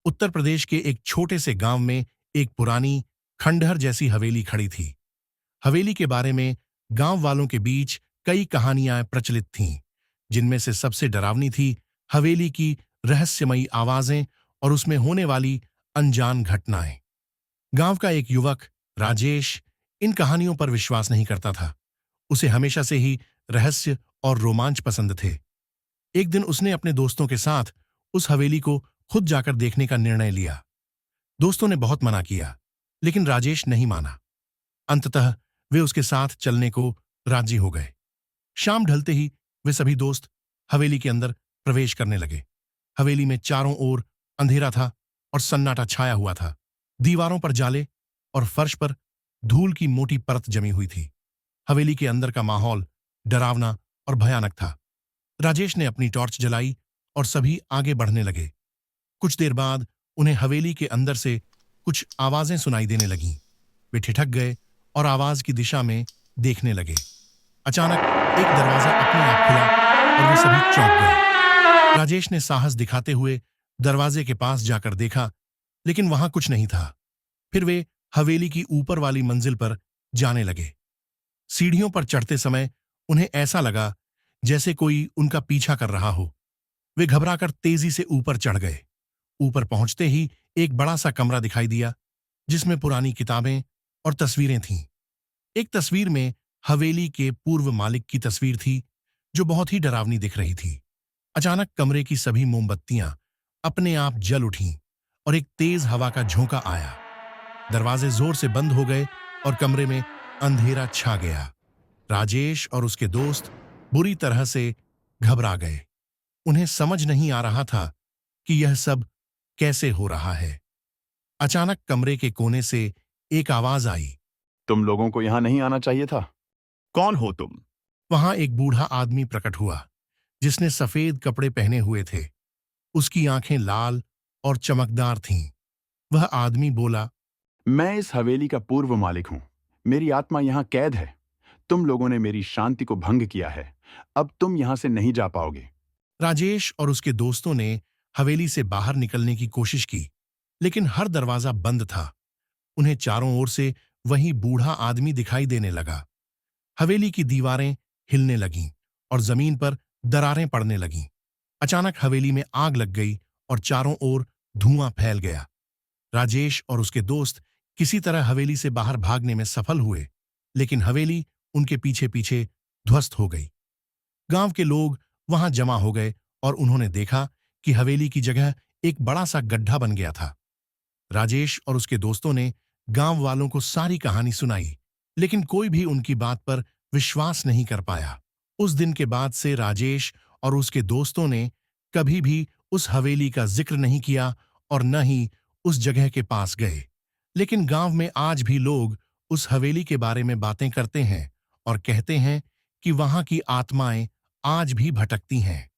उत्तर प्रदेश के एक छोटे से गांव में एक पुरानी खंडहर जैसी हवेली खड़ी थी। हवेली के बारे में गांव वालों के बीच कई कहानियां प्रचलित थीं, जिनमें से सबसे डरावनी थी हवेली की रहस्यमयी आवाजें और उसमें होने वाली अनजान घटनाएं। गांव का एक युवक राजेश इन कहानियों पर विश्वास नहीं करता था। उसे हमेशा से ही रहस्य और रोमांच पसंद थे। एक दिन उसने अपने दोस्तों के साथ उस हवेली को खुद जाकर देखने का निर्णय लिया। दोस्तों ने बहुत मना किया, लेकिन राजेश नहीं माना। अंततः वे उसके साथ चलने को राजी हो गए। शाम ढलते ही वे सभी दोस्त हवेली के अंदर प्रवेश करने लगे। हवेली में चारों ओर अंधेरा था और सन्नाटा छाया हुआ था। दीवारों पर जाले और फर्श पर धूल की मोटी परत जमी हुई थी। हवेली के अंदर का माहौल डरावना और भयानक था। राजेश ने अपनी टॉर्च जलाई और सभी आगे बढ़ने लगे। कुछ देर बाद उन्हें हवेली के अंदर से कुछ आवाजें सुनाई देने लगीं। वे ठिठक गए और आवाज की दिशा में देखने लगे। अचानक एक दरवाजा अपने आप खुला और वे सभी चौंक गए। राजेश ने साहस दिखाते हुए दरवाजे के पास जाकर देखा, लेकिन वहां कुछ नहीं था। फिर वे हवेली की ऊपर वाली मंजिल पर जाने लगे। सीढ़ियों पर चढ़ते समय उन्हें ऐसा लगा जैसे कोई उनका पीछा कर रहा हो। वे घबराकर तेजी से ऊपर चढ़ गए। ऊपर पहुंचते ही एक बड़ा सा कमरा दिखाई दिया, जिसमें पुरानी किताबें और तस्वीरें थीं। एक तस्वीर में हवेली के पूर्व मालिक की तस्वीर थी, जो बहुत ही डरावनी दिख रही थी। अचानक कमरे की सभी मोमबत्तियां अपने आप जल उठीं और एक तेज हवा का झोंका आया। दरवाजे जोर से बंद हो गए और कमरे में अंधेरा छा गया। राजेश और उसके दोस्त बुरी तरह से घबरा गए। उन्हें समझ नहीं आ रहा था कि यह सब कैसे हो रहा है। अचानक कमरे के कोने से एक आवाज आई। तुम लोगों को यहां नहीं आना चाहिए था। कौन हो तुम? वहां एक बूढ़ा आदमी प्रकट हुआ, जिसने सफेद कपड़े पहने हुए थे। उसकी आंखें लाल और चमकदार थीं। वह आदमी बोला, मैं इस हवेली का पूर्व मालिक हूं। मेरी आत्मा यहां कैद है। तुम लोगों ने मेरी शांति को भंग किया है। अब तुम यहां से नहीं जा पाओगे। राजेश और उसके दोस्तों ने हवेली से बाहर निकलने की कोशिश की, लेकिन हर दरवाजा बंद था। उन्हें चारों ओर से वही बूढ़ा आदमी दिखाई देने लगा। हवेली की दीवारें हिलने लगीं और जमीन पर दरारें पड़ने लगीं। अचानक हवेली में आग लग गई और चारों ओर धुआं फैल गया। राजेश और उसके दोस्त किसी तरह हवेली से बाहर भागने में सफल हुए, लेकिन हवेली उनके पीछे पीछे ध्वस्त हो गई। गांव के लोग वहां जमा हो गए और उन्होंने देखा कि हवेली की जगह एक बड़ा सा गड्ढा बन गया था। राजेश और उसके दोस्तों ने गांव वालों को सारी कहानी सुनाई, लेकिन कोई भी उनकी बात पर विश्वास नहीं कर पाया। उस दिन के बाद से राजेश और उसके दोस्तों ने कभी भी उस हवेली का जिक्र नहीं किया और न ही उस जगह के पास गए। लेकिन गांव में आज भी लोग उस हवेली के बारे में बातें करते हैं और कहते हैं कि वहां की आत्माएं आज भी भटकती हैं।